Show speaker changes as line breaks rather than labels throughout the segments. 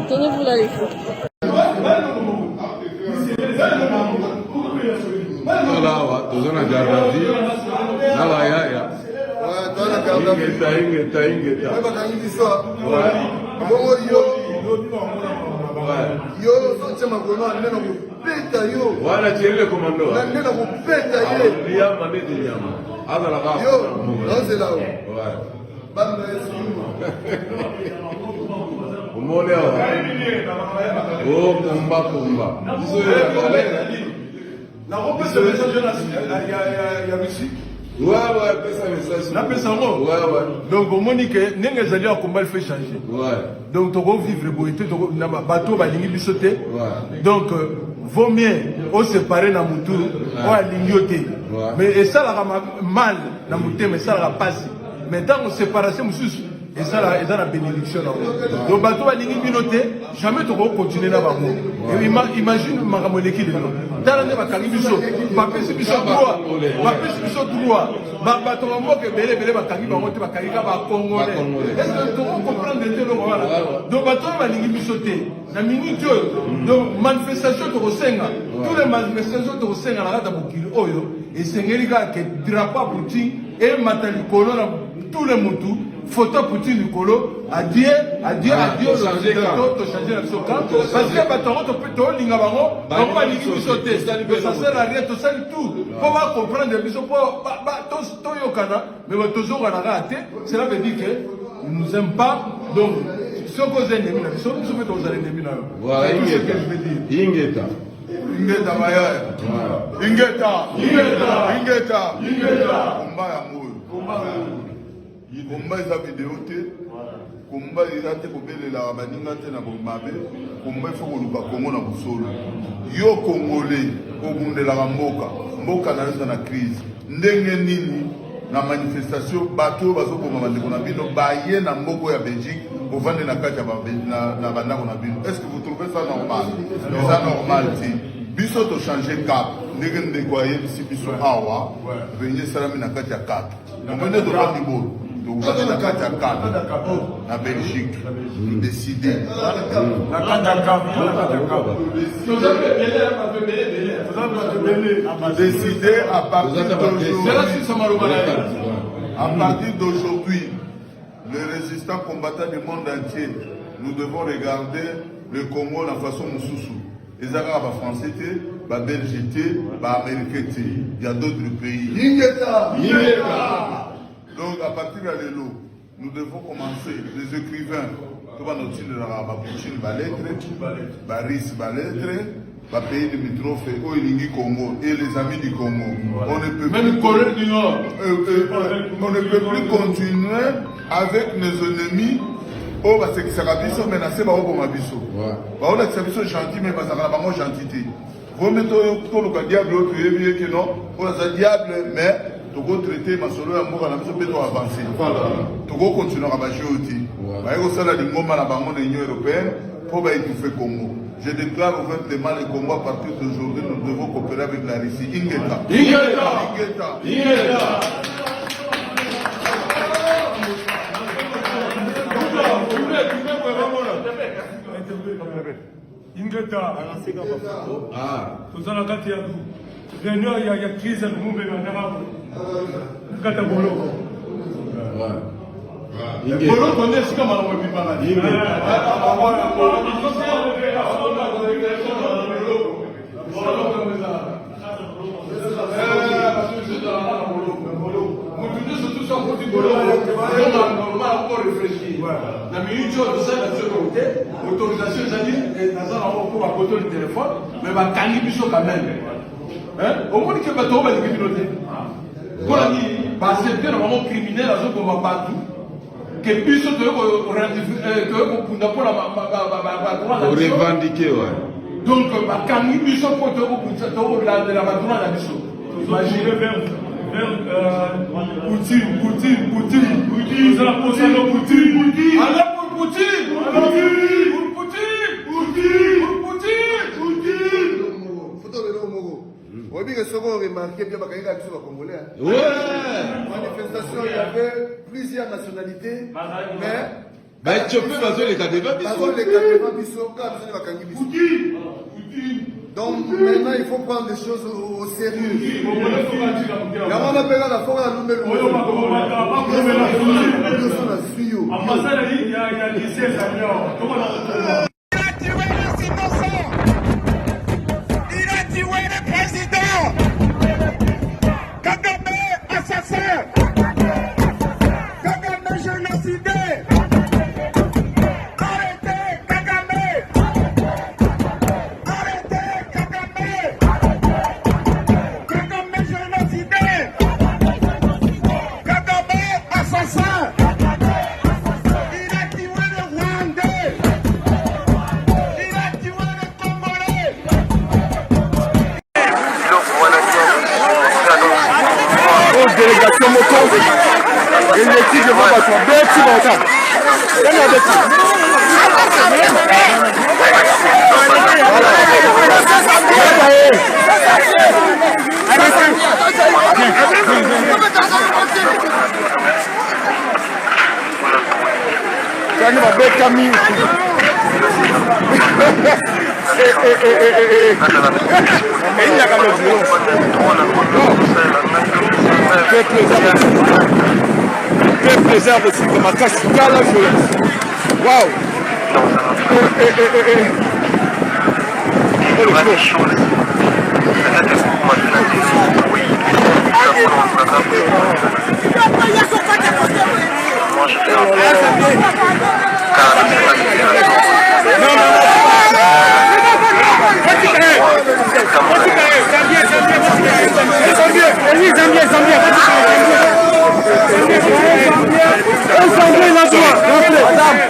Tenez-vous là les fous.
Umone wa oh kumba
na robe ce message ya musique
ouais pesa message
na pesa ngo
ouais
donc Monique ndenge zali ya combat fait changer donc toko vivre boité toko na bateau balingi biso te donc vaut mieux on séparer na mutu o alingi ote mais ça la mal na mutu mais ça la passe maintenant séparation mususu et ça là la bénédiction donc bateau balingi bino te jamais toko continuer na bango imagine makambo leki lelo tala ne bakangi biso bapesi biso droit bato bamboka ebele bakangi bango te bakangi ka bacongolais est ce que toko comprendre te longo wana donc bato balingi biso te na minute oyo donc manifestation tokosenga tous les manifestations tokosenga na kata bokili oyo esengeli kaka ke drapeau Poutine et mata likolo na tous les mutu photo Poutine Nicolo adieu changer la biso parce que bato to linga bango bango balingi biso te ça sert à rien to sali tout pour va comprendre biso pour to yokana mais tozongana kaka te cela veut dire que ils nous aiment pas donc ce que vous ennemi na biso nous peut aux ennemis na
voilà
tout ce que je veux dire ingeta maya ingeta
komba eza video te komba eza te kobelela baninga te na bomabe komba ifo koluka kongo na bosolo yo kongole obundelaka mboka na yoza na crise ndenge nini na manifestation bato bazoboma bandeko na bino baye na mboko ya Belgique ovande na kati na bandako na bino est-ce que vous trouvez ça normal eza normal te biso to changer cap ndenge ndeko ayebisi biso awa venye salami na kati ya cap omene tokati bolo donc vous avez la carte à cadre la Belgique décidé décidé à partir d'aujourd'hui les résistants combattants du monde entier nous devons regarder le Congo la façon Moussoussou les Arabes français ba Belgique ba Américain il y a d'autres pays donc à partir de l'élo, nous devons commencer les écrivains, tout va noter la Poutine va lettre, Baris va lettre, va pays limitrophes au Ilingi Congo et les amis du Congo. On ne peut
même Corée du Nord.
On ne peut plus continuer avec nos ennemis. Oh bah c'est que ça va biso menacer bah au biso. Bah on a que ça biso gentil mais bah ça va pas gentillité. Vous mettez tout le diable au tuer que non, on a diable mais Togo traiter ma solo ya mboka na biso pe to avancer. Togo continuer à bager outil. Ba eko sala di ngoma na bango na Union européenne pour ba étouffer Congo. Je déclare ouvertement le Congo à partir d'aujourd'hui nous devons coopérer avec la Russie. Ingeta.
Ingeta. Tozala kati ya
réunion il y a crise de monde Katabolo.
Bolo connaît ce que maman dit pas. Autorisation, c'est-à-dire, pour apporter le téléphone, mais va gagner plus quand même. Au moins, que va tomber les communautés. Pour la nuit, c'est bien vraiment criminel à ce qu'on va pas tout. Que puisse
revendiquer, ouais.
Donc, quand il puisse pour la imaginez Poutine. Vous allez poser le Poutine. Alors pour Poutine.
Oui, que ce qu'on remarquait bien, il y a Congolais.
Ouais.
Manifestation, il y avait plusieurs nationalités, mais.
Bah, tu peux passer les cadavres.
Donc maintenant, il faut prendre les choses au sérieux.
Délégation moto et l'équipe de Mabassou. Bêti Banta. Quel plaisir aussi comme un cache la violence. Waouh.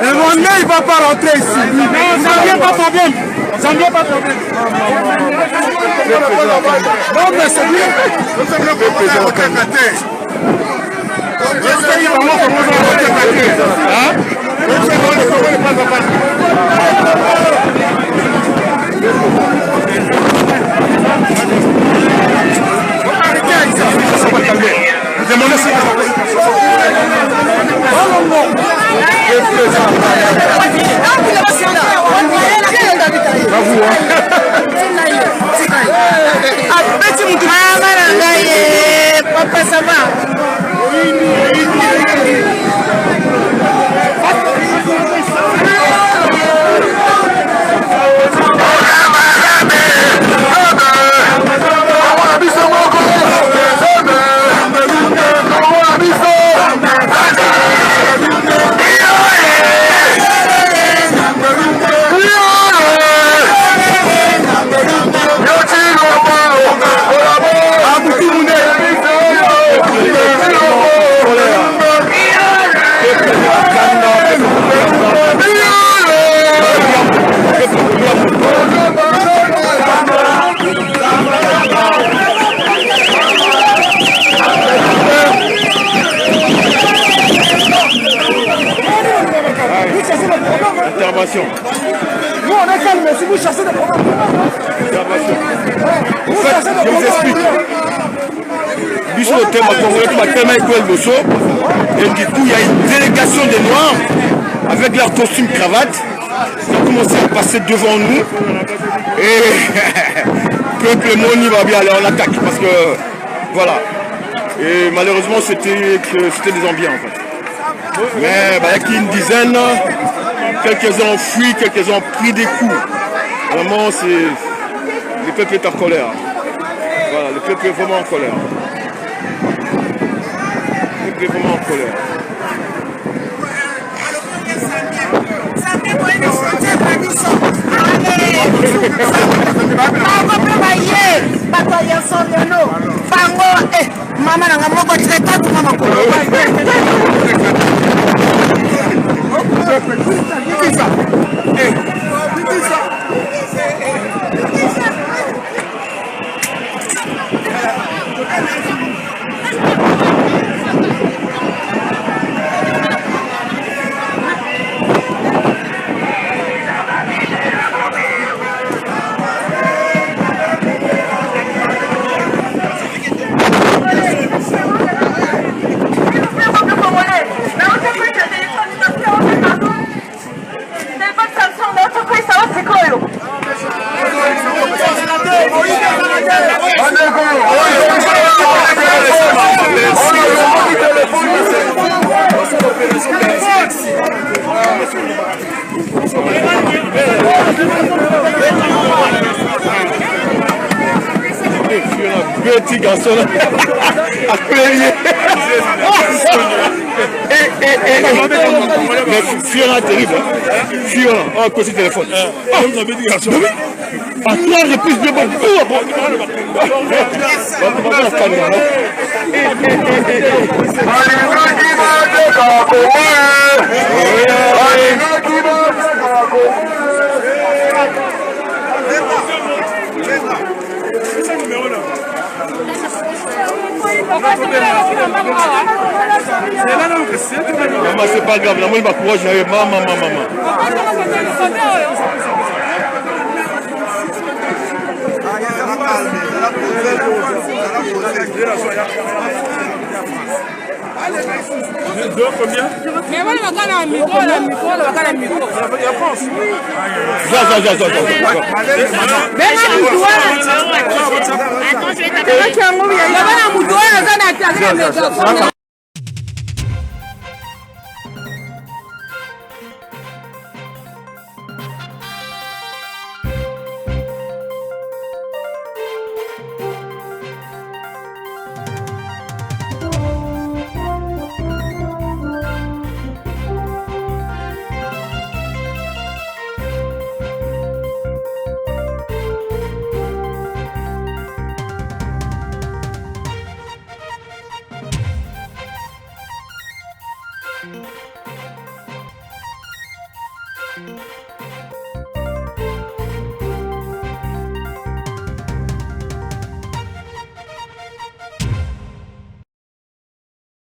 Le Rwandais, il ne va pas rentrer ici. Zambien, pas problème. Zambien, pas problème. Non, mais c'est bien. Papa, ça va? Intervention. Nous on est calme, mais si vous chassez des problèmes. Intervention. En fait, je vous explique. Bicho le thème congolais qui m'a tellement écouté le bosso. Et du coup, il y a une délégation des Noirs avec leur costume cravate. Ils ont commencé à passer devant nous. Et peuple Moni va bien aller en attaque parce que voilà. Et malheureusement c'était des ambiants en fait. Mais il y a qu'une dizaine, quelques-uns ont fui, quelques-uns ont pris des coups. Vraiment le peuple est en colère. Voilà, le peuple est vraiment en colère. Le peuple est vraiment en colère.
Mama nanga moko tretatu mama ko.
Petit garçon là, à pleurer. Mais Fiona terrible. Fiona, oh, quoi c'est téléphone. À 3 reprises de bon. Maman, c'est pas grave, la moelle m'a courage, maman.
Combien? Mais moi, je vais faire un micro.
Thank you.